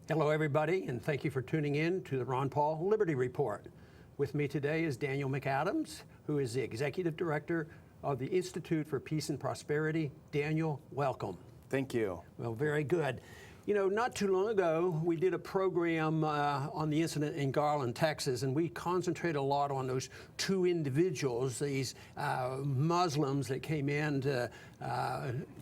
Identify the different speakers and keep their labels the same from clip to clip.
Speaker 1: Hello, everybody, and thank you for tuning in to the Ron Paul Liberty Report. With me today is Daniel McAdams, who is the Executive Director of the Institute for Peace and Prosperity. Daniel, welcome.
Speaker 2: Thank you.
Speaker 1: Well, very good. You know, not too long ago, we did a program on the incident in Garland, Texas, and we concentrated a lot on those two individuals, these Muslims that came in to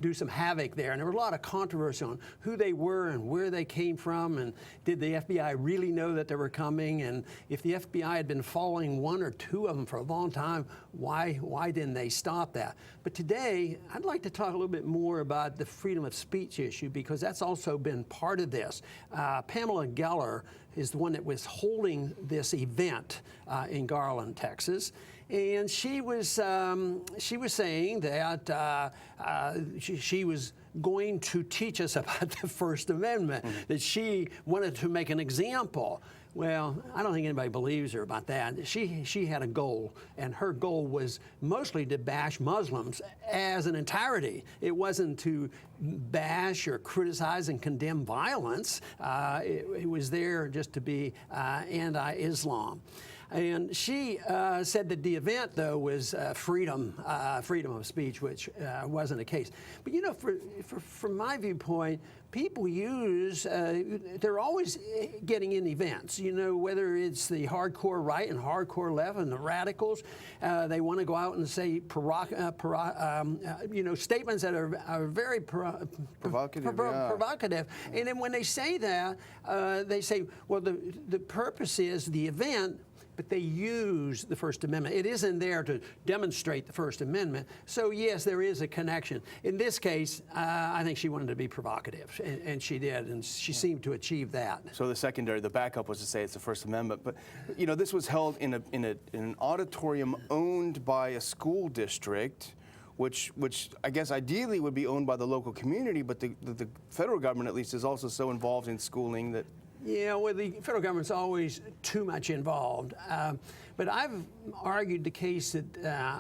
Speaker 1: do some havoc there. And there was a lot of controversy on who they were and where they came from, and did the FBI really know that they were coming? And if the FBI had been following one or two of them for a long time, why didn't they stop that? But today, I'd like to talk a little bit more about the freedom of speech issue, because that's also been part of this. Pamela Geller is the one that was holding this event in Garland, Texas, and she was saying that she was going to teach us about the First Amendment, that she wanted to make an example. Well, I don't think anybody believes her about that. She had a goal, and her goal was mostly to bash Muslims as an entirety. It wasn't to bash or criticize and condemn violence. It was there just to be anti-Islam. And she said that the event, though, was freedom of speech, which wasn't the case. But, you know, from my viewpoint, people they're always getting in events, you know, whether it's the hardcore right and hardcore left and the radicals. They want to go out and say statements that are very provocative. And then when they say that, they say, well, the purpose is the event, but they use the First Amendment. It isn't there to demonstrate the First Amendment. So, yes, there is a connection. In this case, I think she wanted to be provocative, and she did, and she seemed to achieve that.
Speaker 2: So the backup was to say it's the First Amendment. But, you know, this was held in an auditorium owned by a school district, which I guess ideally would be owned by the local community, but the federal government, at least, is also so involved in schooling that...
Speaker 1: Yeah, well, the federal government's always too much involved. But I've argued the case that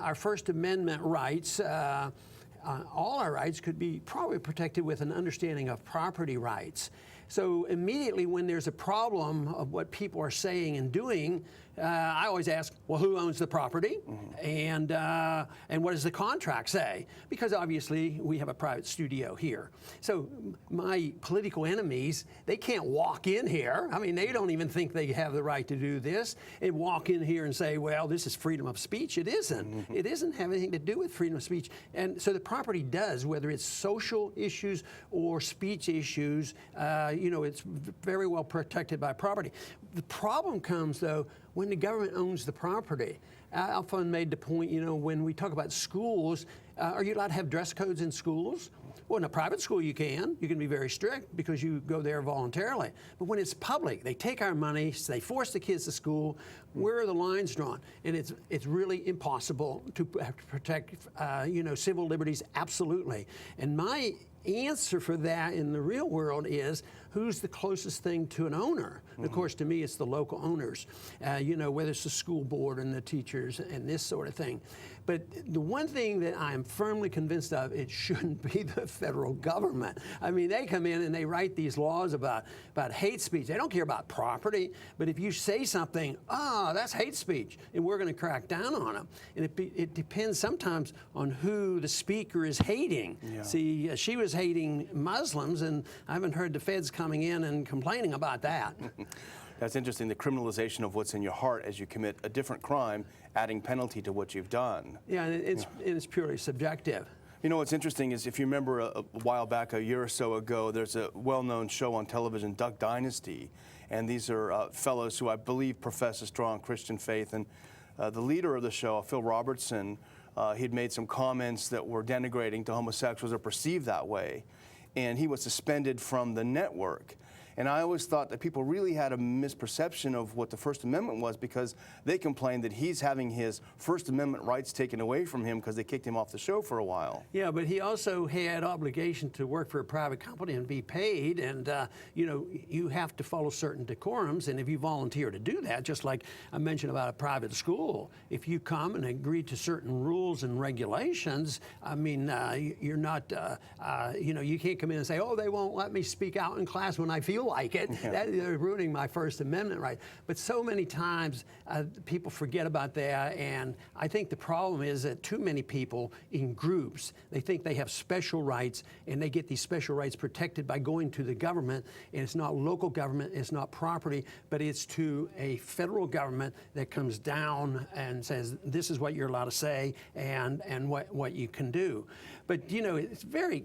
Speaker 1: our First Amendment rights, all our rights, could be probably protected with an understanding of property rights. So immediately when there's a problem of what people are saying and doing, I always ask, well, who owns the property? And what does the contract say? Because obviously we have a private studio here. So my political enemies, they can't walk in here. I mean, they don't even think they have the right to do this and walk in here and say, well, this is freedom of speech. It isn't. It doesn't have anything to do with freedom of speech. And so the property does, whether it's social issues or speech issues, it's very well protected by property. The problem comes, though, when the government owns the property. I often made the point, when we talk about schools, are you allowed to have dress codes in schools? Well, in a private school, you can be very strict because you go there voluntarily. But when it's public, they take our money, they force the kids to school. Where are the lines drawn? And it's really impossible to protect, civil liberties, absolutely. And my answer for that in the real world is, who's the closest thing to an owner? And of course, to me, it's the local owners, whether it's the school board and the teachers and this sort of thing. But the one thing that I am firmly convinced of, it shouldn't be the federal government. I mean, they come in and they write these laws about hate speech. They don't care about property, but if you say something, that's hate speech, and we're going to crack down on them. And it depends sometimes on who the speaker is hating. Yeah. See, she was hating Muslims, and I haven't heard the feds coming in and complaining about that.
Speaker 2: That's interesting, the criminalization of what's in your heart as you commit a different crime, adding penalty to what you've done.
Speaker 1: Yeah, and it's purely subjective.
Speaker 2: You know, what's interesting is, if you remember a while back, a year or so ago, there's a well-known show on television, Duck Dynasty, and these are fellows who I believe profess a strong Christian faith, and the leader of the show, Phil Robertson, he'd made some comments that were denigrating to homosexuals or perceived that way, and he was suspended from the network. And I always thought that people really had a misperception of what the First Amendment was, because they complained that he's having his First Amendment rights taken away from him because they kicked him off the show for a while.
Speaker 1: Yeah, but he also had obligation to work for a private company and be paid, and you have to follow certain decorums, and if you volunteer to do that, just like I mentioned about a private school, if you come and agree to certain rules and regulations, I mean, you're not, you can't come in and say, oh, they won't let me speak out in class when I feel feel like it. They're ruining my First Amendment right. But so many times people forget about that, and I think the problem is that too many people in groups, they think they have special rights, and they get these special rights protected by going to the government, and it's not local government, it's not property, but it's to a federal government that comes down and says, this is what you're allowed to say and what you can do. But, you know, it's very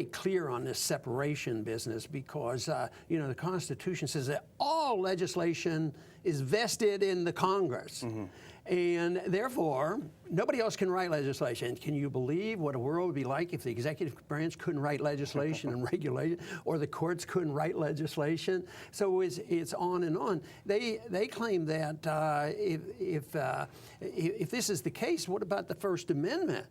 Speaker 1: clear on this separation business because, you know, the Constitution says that all legislation is vested in the Congress. And therefore, nobody else can write legislation. Can you believe what a world would be like if the executive branch couldn't write legislation and regulate it, or the courts couldn't write legislation? So it's on and on. They claim that if this is the case, what about the First Amendment?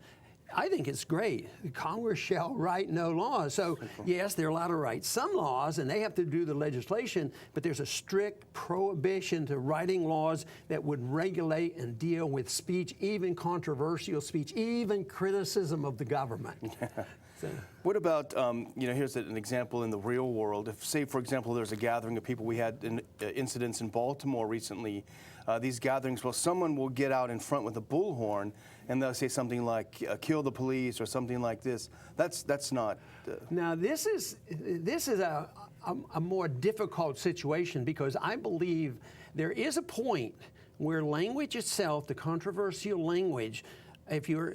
Speaker 1: I think it's great. Congress shall write no laws. So, yes, they're allowed to write some laws, and they have to do the legislation, but there's a strict prohibition to writing laws that would regulate and deal with speech, even controversial speech, even criticism of the government. So.
Speaker 2: What about, you know, here's an example in the real world. If, say, for example, there's a gathering of people. We had incidents in Baltimore recently. These gatherings, well, someone will get out in front with a bullhorn, and they'll say something like, kill the police, or something like this. That's not...
Speaker 1: Now, this is a more difficult situation, because I believe there is a point where language itself, the controversial language, if you're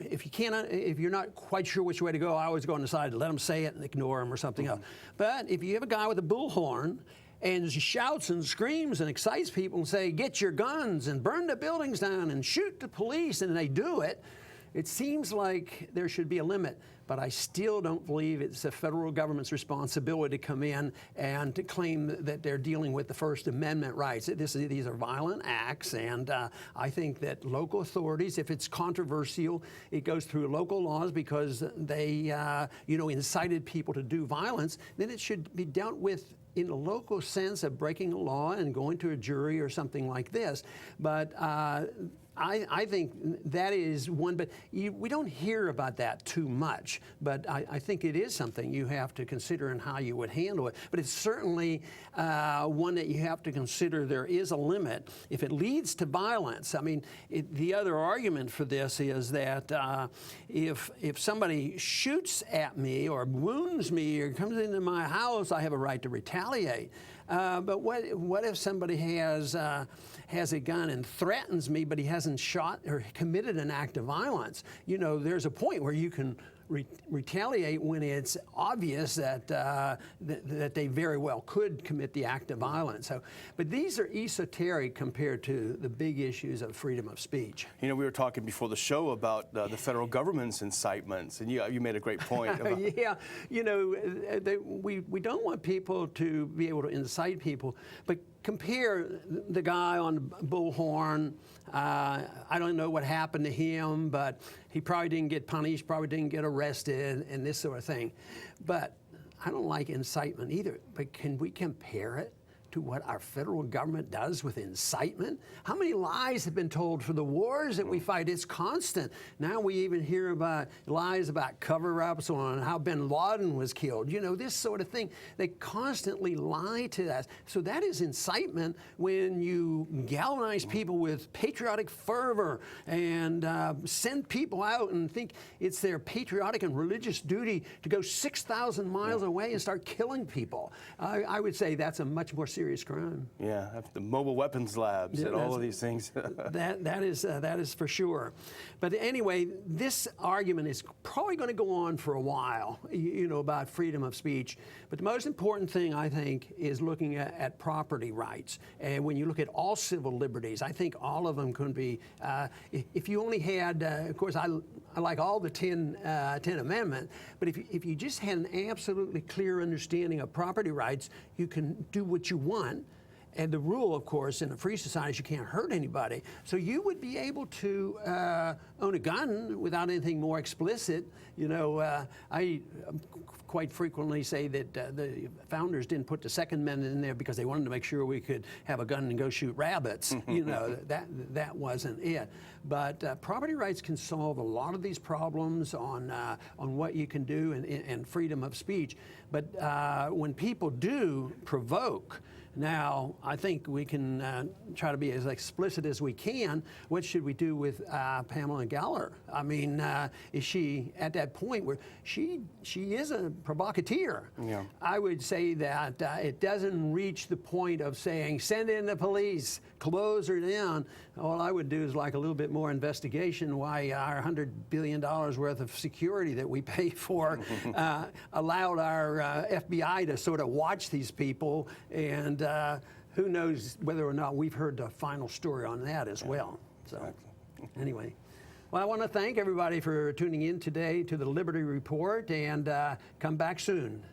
Speaker 1: not quite sure which way to go, I always go on the side to let them say it and ignore them or something else. But if you have a guy with a bullhorn and shouts and screams and excites people and say, get your guns and burn the buildings down and shoot the police, and they do it, it seems like there should be a limit. But I still don't believe it's the federal government's responsibility to come in and to claim that they're dealing with the First Amendment rights. These are violent acts, and I think that local authorities, if it's controversial, it goes through local laws because they, you know, incited people to do violence, then it should be dealt with in a local sense of breaking a law and going to a jury or something like this. But I think that is one, but we don't hear about that too much. But I think it is something you have to consider in how you would handle it. But it's certainly one that you have to consider. There is a limit. If it leads to violence, I mean, the other argument for this is that if somebody shoots at me or wounds me or comes into my house, I have a right to retaliate. But what if somebody has a gun and threatens me, but he hasn't shot or committed an act of violence? You know, there's a point where you can retaliate when it's obvious that that they very well could commit the act of violence. So, but these are esoteric compared to the big issues of freedom of speech.
Speaker 2: You know, we were talking before the show about the federal government's incitements, and you made a great point. About
Speaker 1: Yeah, you know, we don't want people to be able to incite people, but compare the guy on the bullhorn. I don't know what happened to him, but he probably didn't get punished, probably didn't get arrested, and this sort of thing. But I don't like incitement either. But can we compare it to what our federal government does with incitement? How many lies have been told for the wars that we fight? It's constant. Now we even hear about lies about cover-ups on how bin Laden was killed. You know, this sort of thing. They constantly lie to us. So that is incitement when you galvanize people with patriotic fervor and send people out and think it's their patriotic and religious duty to go 6,000 miles away and start killing people. I would say that's a much more serious crime.
Speaker 2: Yeah, the mobile weapons labs and all of these things.
Speaker 1: that is for sure. But anyway, this argument is probably going to go on for a while, you know, about freedom of speech. But the most important thing, I think, is looking at property rights. And when you look at all civil liberties, I think all of them can be, if you only had, of course, I like all the 10 Amendment, but if you just had an absolutely clear understanding of property rights, you can do what you want. And the rule, of course, in a free society is you can't hurt anybody. So you would be able to own a gun without anything more explicit. You know, I quite frequently say that the founders didn't put the Second Amendment in there because they wanted to make sure we could have a gun and go shoot rabbits. You know, that wasn't it. But property rights can solve a lot of these problems on what you can do and freedom of speech. But when people do provoke, now, I think we can try to be as explicit as we can. What should we do with Pamela Geller? I mean, is she at that point where she is a provocateur?
Speaker 2: Yeah.
Speaker 1: I would say that it doesn't reach the point of saying, send in the police, close her down. All I would do is like a little bit more investigation why our $100 billion worth of security that we pay for allowed our FBI to sort of watch these people, and who knows whether or not we've heard the final story on that as well. So anyway, well, I want to thank everybody for tuning in today to the Liberty Report, and come back soon.